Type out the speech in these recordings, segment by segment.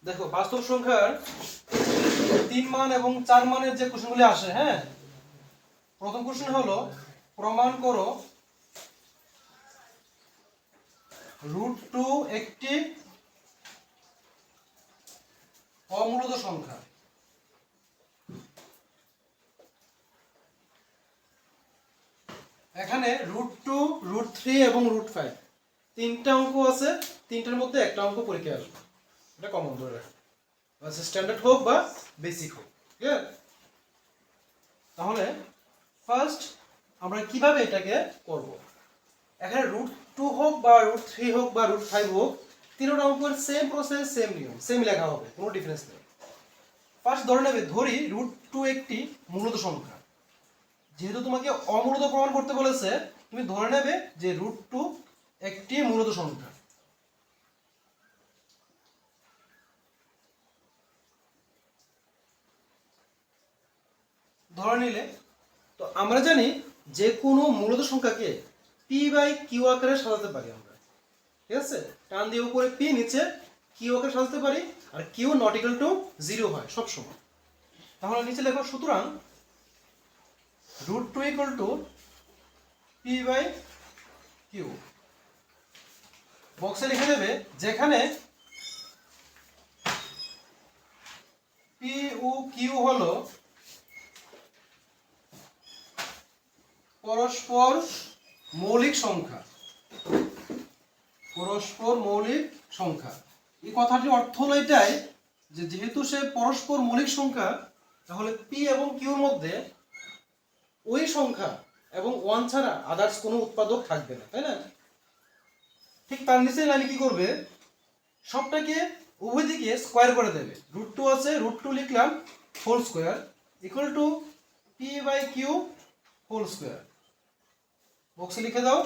দেখো বাস্তব সংখ্যার 3 মান এবং 4 মানের যে কোশ্চেনগুলি আসে, হ্যাঁ, প্রথম কোশ্চেন হলো প্রমাণ করো √2 একটি অমূলত সংখ্যা। এখানে √2, √3 এবং √5 তিনটা অঙ্ক আছে, তিনটার মধ্যে একটা অঙ্ক পরীক্ষায় আসবে, এটা কমন ধরে রাখো, স্ট্যান্ডার্ড হোক বা বেসিক হোক। ক্লিয়ার? তাহলে ফার্স্ট আমরা কিভাবে এটাকে করব। এখানে √2 হোক বা √3 হোক বা √5 হোক, তিনটা অঙ্কের সেম প্রসেস, সেম নিয়ম, সেম লেখা হবে, কোনো ডিফারেন্স নেই। ফার্স্ট ধরে নেবে, ধরি √2 একটি মূলত সংখ্যা। যেহেতু তোমাকে অমূলত প্রমাণ করতে বলেছে, তুমি ধরে নেবে যে √2 একটি মূলত সংখ্যা। ধরে নিলে তো আমরা জানি যে কোনো মূলত সংখ্যাকে p/q আকারে সাজাতে পারি আমরা। ঠিক আছে, টান দিয়ে উপরে p, নিচে q আকারে সাজাতে পারি, আর q নট ইকুয়াল টু 0 হয় সব সময়। তাহলে নিচে লেখো, সুতরাং √2 ইকুয়াল টু p/q। বক্সে লিখে দেবে যেখানে p ও q হলো পরস্পর মৌলিক সংখ্যা। পরস্পর মৌলিক সংখ্যা, এই কথাটির অর্থ হলো এটাই যে যেহেতু সে পরস্পর মৌলিক সংখ্যা, তাহলে p এবং q এর মধ্যে ওই সংখ্যা এবং 1 ছাড়া আদার্স কোনো উৎপাদক থাকবে না, তাই না? ঠিক তার নিচে লাইনে কি করবে, সবটাকে উভয় দিকে স্কয়ার করে দেবে। √2 আছে, √2 লিখলাম whole square equal to p/q whole square. বক্সে লিখে দাও,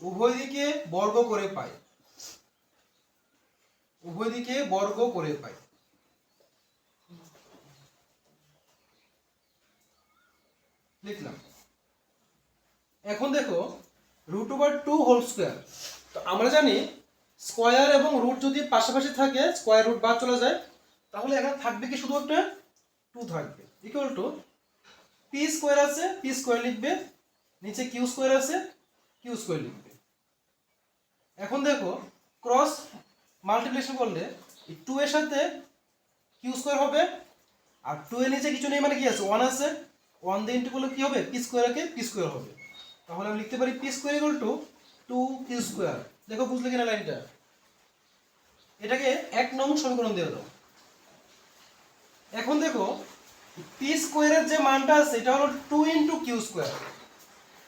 উভয় দিকে বর্গ করে পাই, উভয় দিকে বর্গ করে পাই। লিখলাম। এখন দেখো √2 হোল স্কয়ার, তো আমরা জানি স্কয়ার এবং রুট যদি পাশাপাশি থাকে, স্কয়ার রুট বাদ চলে যায়, তাহলে এখানে থাকবে কি, শুধু একটা 2 থাকবে, ইকুয়াল টু পি স্কয়ার আছে, পি স্কয়ার লিখবে, নিচে কিউ স্কয়ার আছে, কিউ স্কয়ার লিখবে। এখন দেখো ক্রস মাল্টিপ্লিকেশন করলে 2 এর সাথে কিউ স্কয়ার হবে, আর 2 এর নিচে কিছু নেই মানে কি আছে, 1 আছে, 1 দিয়ে ইন্টু করলে কি হবে, পি স্কয়ারকে পি স্কয়ার হবে। তাহলে আমি লিখতে পারি P square equal two 2q square. দেখো বুঝলে কিনা লাইনটা? এটাকে 1 নং সমীকরণ দিয়ে দাও। এখন দেখো পি স্কয়ারের যে মানটা আছে এটা হলো 2 ইনটু কিউ স্কয়ার,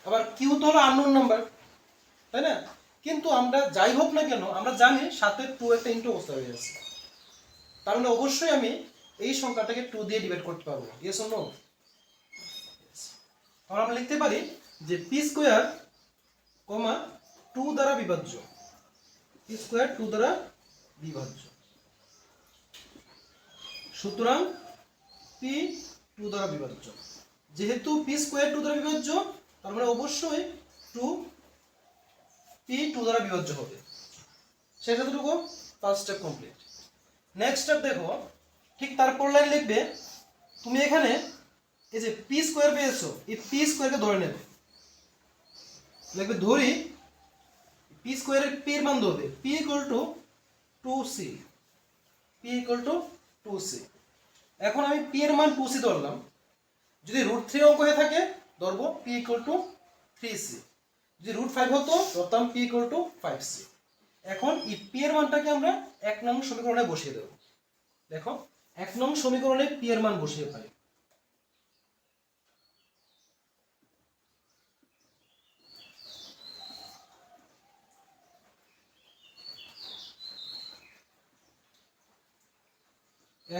আবার কিউ তো হলো আননোন নাম্বার, তাই না? কিন্তু আমরা যাই হোক না কেন, আমরা জানি সাথে 2 একটা ইনটু অবস্থা হয়ে আছে, তার মানে অবশ্যই আমি এই সংখ্যাটাকে 2 দিয়ে ডিভাইড করতে পারবো। Yes or no? তাহলে আমরা লিখতে পারি যে পি স্কয়ার কমা 2 দ্বারা বিভাজ্য, পি স্কয়ার 2 দ্বারা বিভাজ্য। সুতরাং পি 2 দ্বারা বিভাজ্য, যেহেতু পি স্কয়ার 2 দ্বারা বিভাজ্য, তার মানে অবশ্যই 2 পি 2 দ্বারা বিভাজ্য হবে। শেষ এতটুকু, first step complete. Next step দেখো, ঠিক তারপর লাইন লিখবে, তুমি এখানে এই যে পি স্কয়ার পেয়েছো, এই পি স্কয়ারকে ধরে নেবে, লিখবে ধরি পি স্কয়ারের পি এর মান ধরবে P equal to 2c, P equal to 2c। এখন আমি পি এর মান 2c ধরলাম, যদি √3 অঙ্ক হয়ে থাকে ধরবো পি ইকুয়াল টু 3c, যদি √5 হতো ধরতাম পি ইকুয়াল টু 5c। এখন এই পি এর মানটাকে আমরা 1 নং সমীকরণে বসিয়ে দেব। দেখো 1 নং সমীকরণে পি এর মান বসিয়ে পাই।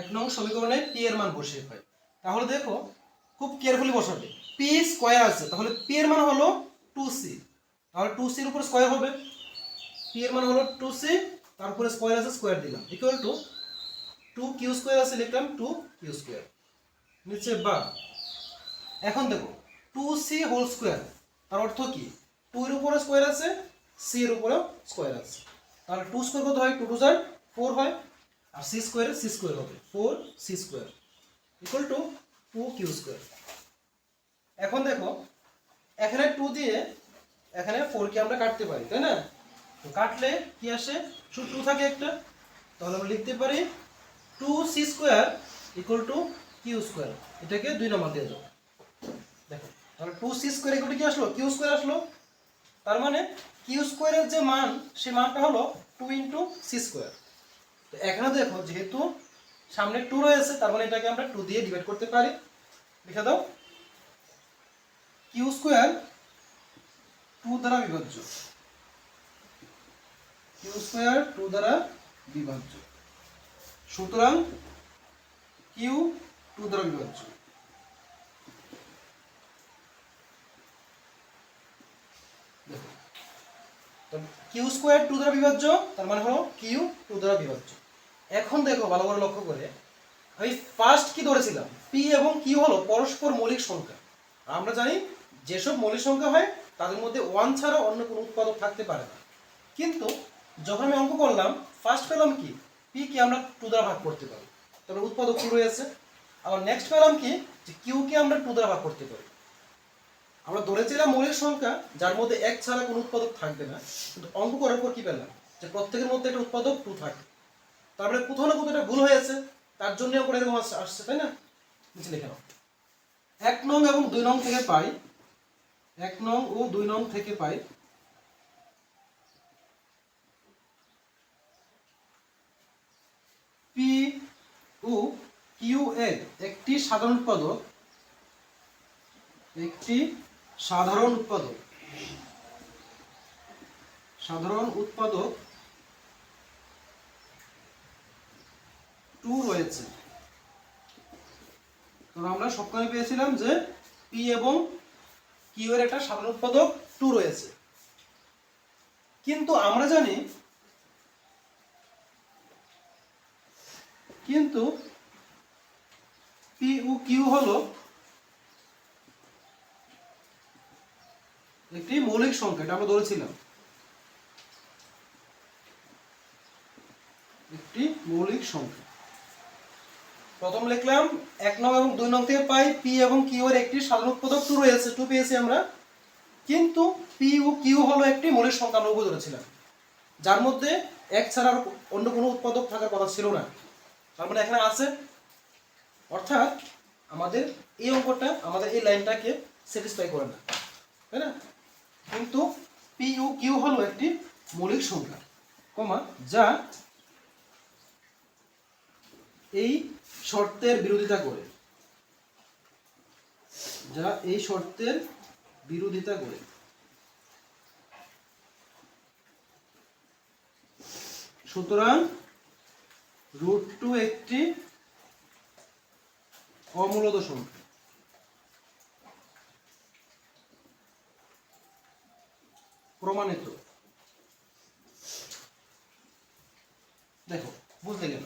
এক নং সমীকরণে পি এর মান বসিয়ে পাই। তাহলে দেখো খুব কেয়ারফুলি বসাবে, পি স্কয়ার আছে, তাহলে পি এর মান হলো 2c, তাহলে 2c এর উপর স্কয়ার হবে, পি এর মান হলো 2c, তারপরে স্কয়ার আছে, স্কয়ার দিলাম, ইকুয়াল টু 2q স্কয়ার আছে, লিখলাম 2q স্কয়ার, নিচে বা। এখন দেখো 2c হোল স্কয়ার, তার অর্থ কি, 2 এর উপরে স্কয়ার আছে, c এর উপরে স্কয়ার আছে, তাহলে 2 স্কয়ার কত হয়, 2 2 4 হয়, আর সি স্কোয়ার হবে 4c² ইকুয়াল টু 2q²। এখন দেখো এখানে 2 দিয়ে এখানে 4 কে আমরা কাটতে পারি, তাই না? তো কাটলে কি আসে, শুধু 2 থাকে একটা, তাহলে আমরা লিখতে পারি 2c² ইকুয়াল টু q²। এটাকে 2 নম্বর দিয়ে দাও। দেখো তাহলে 2c² ইকুয়াল টু কি আসলো, q² আসলো। তার মানে q² এর যে মান, সেই মানটা হলো 2 ইনটু c²। তো এখানে দেখো যেহেতু সামনে 2 রয়েছে, তার মানে এটাকে আমরা 2 দিয়ে ডিভাইড করতে পারি। লিখে দাও q² 2 দ্বারা বিভাজ্য, q² 2 দ্বারা বিভাজ্য, সুতরাং q 2 দ্বারা বিভাজ্য। q² 2 দ্বারা বিভাজ্য, তার মানে হলো q 2 দ্বারা বিভাজ্য। এখন দেখো ভালো করে লক্ষ্য করে, আমি ফার্স্ট কি ধরেছিলাম, p এবং q হলো পরস্পর মৌলিক সংখ্যা। আমরা জানি যেসব মৌলিক সংখ্যা হয় তাদের মধ্যে 1 ছাড়া অন্য কোনো উৎপাদক থাকতে পারে না। কিন্তু যখন আমি অঙ্ক করলাম, ফার্স্ট পেলাম কি, p কে আমরা 2 দ্বারা ভাগ করতে পারি, তারপর উৎপাদক 2 রয়েছে। আবার নেক্সট পেলাম কি, যে q কে আমরা 2 দ্বারা ভাগ করতে পারি। আমরা ধরেছিলাম মৌলিক সংখ্যা যার মধ্যে 1 ছাড়া কোনো উৎপাদক থাকবে না, কিন্তু অঙ্ক করার পর কি পেলাম, যে প্রত্যেকের মধ্যে একটা উৎপাদক 2 থাকে। তারপরে কোথাও না কোথাও একটা ভুল হয়েছে, তার জন্য করে এরকম আসছে, তাই না? নিচে লিখে নাও 1 নং এবং 2 নং থেকে পাই, 1 নং ও 2 নং থেকে পাই p ও q এর একটি সাধারণ উৎপাদক, একটি সাধারণ উৎপাদক 2 রয়েছে। তো আমরা সবখানে পেয়েছিলাম যে p এবং q এর একটা সাধারণ উৎপাদক 2 রয়েছে। কিন্তু আমরা জানি, কিন্তু p ও q হলো একটি মৌলিক সংখ্যা, এটা আমরা ধরেছিলাম একটি মৌলিক সংখ্যা। প্রথম লিখলাম 1 নং এবং 2 নং থেকে পাই p এবং q এর একটি সাধারণ উৎপাদক 2 রয়েছে, 2 পেয়েছি আমরা। কিন্তু p ও q হলো একটি মৌলিক সংখ্যা, আমরা উপর ধরেছিলাম, যার মধ্যে 1 ছাড়া অন্য কোনো উৎপাদক থাকার কথা ছিল না। তার মানে এখানে আছে, অর্থাৎ আমাদের এই অঙ্কটা, আমাদের এই লাইনটাকে স্যাটিসফাই করে না, তাই না? কিন্তু p ও q হলো একটি মৌলিক সংখ্যা, কমা, যা এই শর্তের বিরোধিতা করে, যা এই শর্তের বিরোধিতা করে। সুতরাং √2 একটি অমূলদ সংখ্যা। প্রমাণিত। দেখো বুঝতে গেল,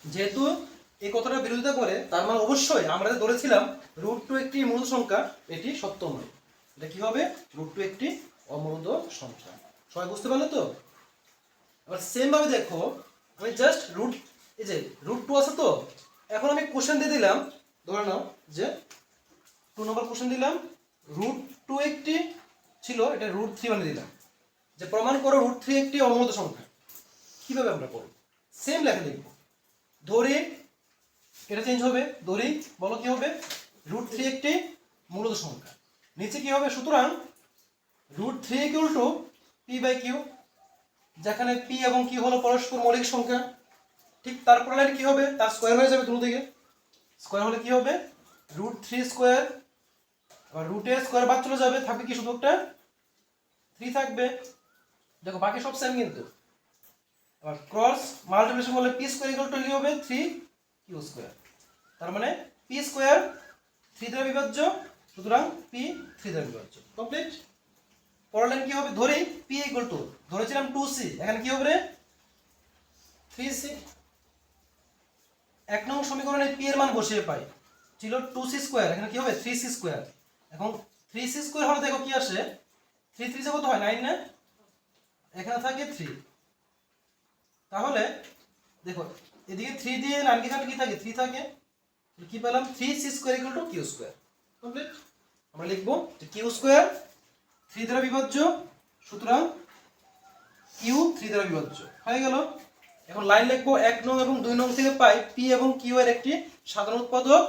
যেহেতু এই কথাটা বিরোধিতা করে, তার মানে অবশ্যই আমরা ধরেছিলাম √2 একটি মূল সংখ্যা, এটি সত্য নয়। এটা কি হবে, √2 একটি অমূলদ সংখ্যা। সবাই বুঝতে পারলো তো? আবার সেম ভাবে দেখো, আমি জাস্ট এই যে √2 আছে, তো এখন আমি কোশ্চেন দিয়ে দিলাম, ধরে নাও যে 2 নম্বর কোশ্চেন দিলাম, √2 একটি ছিল, এটা √3 বানিয়ে দিলাম, যে প্রমাণ করো √3 একটি অমূলদ সংখ্যা। কিভাবে আমরা করব? সেম লেখা লিখবো, ধরি এটা চেঞ্জ হবে, ধরি বলো কি হবে, √3 একটি মূলদ সংখ্যা। নিচে কি হবে, সুতরাং √3 ইকুয়াল টু p/q, যেখানে p এবং q হলো পরস্পর মৌলিক সংখ্যা। ঠিক তারপর লাইন কি হবে, তার স্কয়ার হয়ে যাবে, দুটো দিকে স্কয়ার হলে কি হবে, √3², আর √এর স্কয়ার বাদ চলে যাবে, থাকবে কি শুধু একটা 3 থাকবে। দেখো বাকি সব সেম, কিন্তু আর ক্রস মাল্টিপ্লিকেশন করলে p² ইকুয়াল টু কি হবে, 3q²। তার মানে p² 3 দ্বারা বিভাজ্য, সুতরাং p 3 দ্বারা বিভাজ্য। কমপ্লিট। পরের লাইন কি হবে, ধরি p ইকুয়াল টু, ধরেছিলাম 2c, এখানে কি হবে রে, 3c। 1 নং সমীকরণে p এর মান বসিয়ে পাই, ছিল 2c², এখানে কি হবে 3c²। এখন 3c² হলে দেখো কি আসে, 3 3 কত হয়, 9 না? এখানে থাকে 3, তাহলে দেখো এদিকে 3 দিয়ে 9 কে কাটলে কি থাকে 3 থাকে, তাহলে কি পেলাম 3c square equal to Q square. Complete. আমরা লিখবো যে কিউ স্কয়ার 3 দ্বারা বিভাজ্য, সুতরাং কিউ 3 দ্বারা বিভাজ্য হয়ে গেল। এখন লাইন লিখবো 1 নং এবং 2 নং থেকে পাই পি এবং কিউ এর একটি সাধারণ উৎপাদক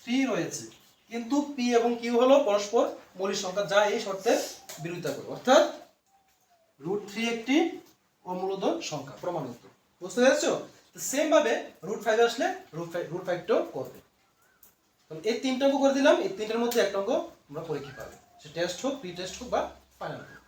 3 রয়েছে, কিন্তু পি এবং কিউ হলো পরস্পর মৌলিক সংখ্যা, যা এই শর্তের বিরোধিতা করে, অর্থাৎ √3 একটি অমূলদ সংখ্যা প্রমাণিত। বুঝতে পেরেছো? তো সেম ভাবে √5 আসলে √5 টাও করবে। তাহলে এই তিনটা অঙ্ক করে দিলাম, এই তিনটার মধ্যে একটা অঙ্ক আমরা পরীক্ষা পাবে, সে টেস্ট হোক, প্রি টেস্ট হোক বা ফাইনাল হোক।